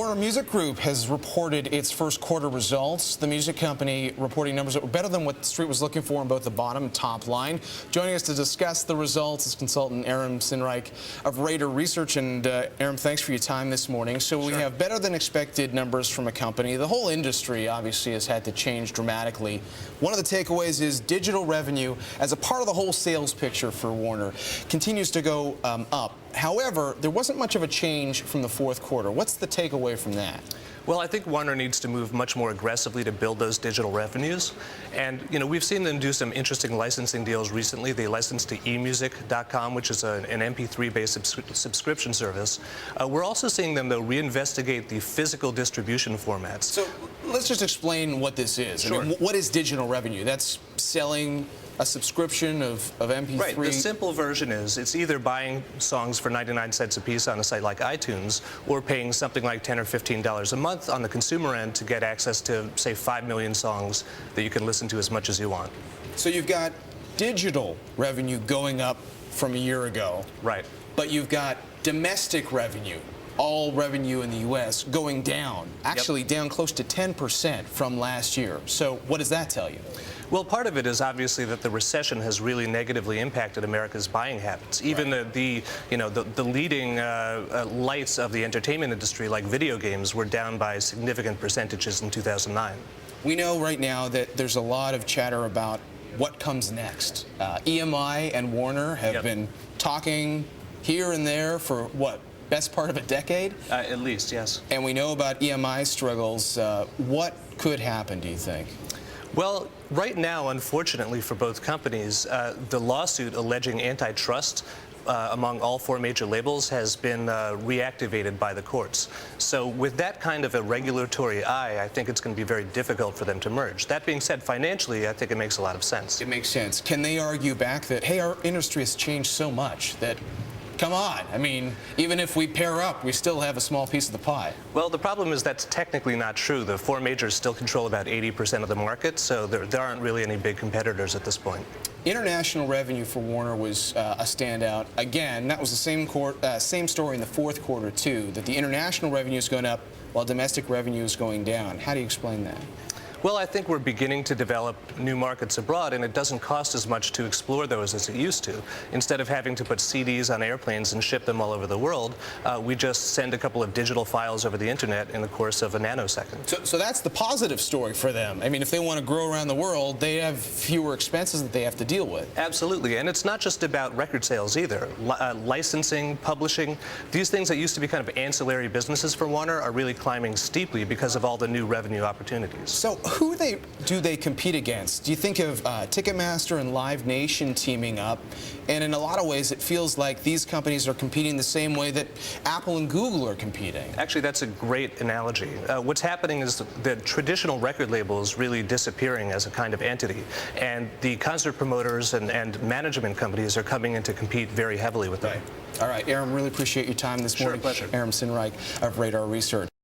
Warner Music Group has reported its first quarter results. The music company reporting numbers that were better than what the street was looking for on both the bottom and top line. Joining us to discuss the results is consultant Aram Sinnreich of Radar Research. And Aram, thanks for your time this morning. So we have better than expected numbers from a company. The whole industry obviously has had to change dramatically. One of the takeaways is digital revenue as a part of the whole sales picture for Warner continues to go up. However, there wasn't much of a change from the fourth quarter. What's the takeaway from that? Well, I think Warner needs to move much more aggressively to build those digital revenues. And, we've seen them do some interesting licensing deals recently. They licensed to emusic.com, which is an MP3-based subscription service. We're also seeing them, though, reinvestigate the physical distribution formats. So let's just explain what this is. Sure. I mean, what is digital revenue? That's selling a subscription of MP3? Right. The simple version is it's either buying songs for 99 cents a piece on a site like iTunes or paying something like $10 or $15 a month on the consumer end to get access to, say, 5 million songs that you can listen to as much as you want. So you've got digital revenue going up from a year ago. Right. But you've got domestic revenue, all revenue in the U.S., going down, actually down close to 10% from last year. So what does that tell you? Well, part of it is obviously that the recession has really negatively impacted America's buying habits. Even the leading lights of the entertainment industry, like video games, were down by significant percentages in 2009. We know right now that there's a lot of chatter about what comes next. EMI and Warner have been talking here and there for what? Best part of a decade? At least, yes. And we know about EMI struggles. What could happen, do you think? Well, right now, unfortunately for both companies, the lawsuit alleging antitrust among all four major labels has been reactivated by the courts. So with that kind of a regulatory eye, I think it's going to be very difficult for them to merge. That being said, financially, I think it makes a lot of sense. It makes sense. Can they argue back that, hey, our industry has changed so much that, come on, I mean, even if we pair up, we still have a small piece of the pie? Well, the problem is that's technically not true. The four majors still control about 80% of the market, so there aren't really any big competitors at this point. International revenue for Warner was a standout. Again, that was the same story in the fourth quarter, too, that the international revenue is going up while domestic revenue is going down. How do you explain that? Well, I think we're beginning to develop new markets abroad, and it doesn't cost as much to explore those as it used to. Instead of having to put CDs on airplanes and ship them all over the world, we just send a couple of digital files over the internet in the course of a nanosecond. So that's the positive story for them. I mean, if they want to grow around the world, they have fewer expenses that they have to deal with. Absolutely, and it's not just about record sales either. Licensing, publishing, these things that used to be kind of ancillary businesses for Warner are really climbing steeply because of all the new revenue opportunities. So who do they compete against? Do you think of Ticketmaster and Live Nation teaming up? And in a lot of ways, it feels like these companies are competing the same way that Apple and Google are competing. Actually, that's a great analogy. What's happening is the traditional record label is really disappearing as a kind of entity. And the concert promoters and management companies are coming in to compete very heavily with them. All right, Aram, really appreciate your time this morning. Sure, pleasure. Aram Sinnreich of Radar Research.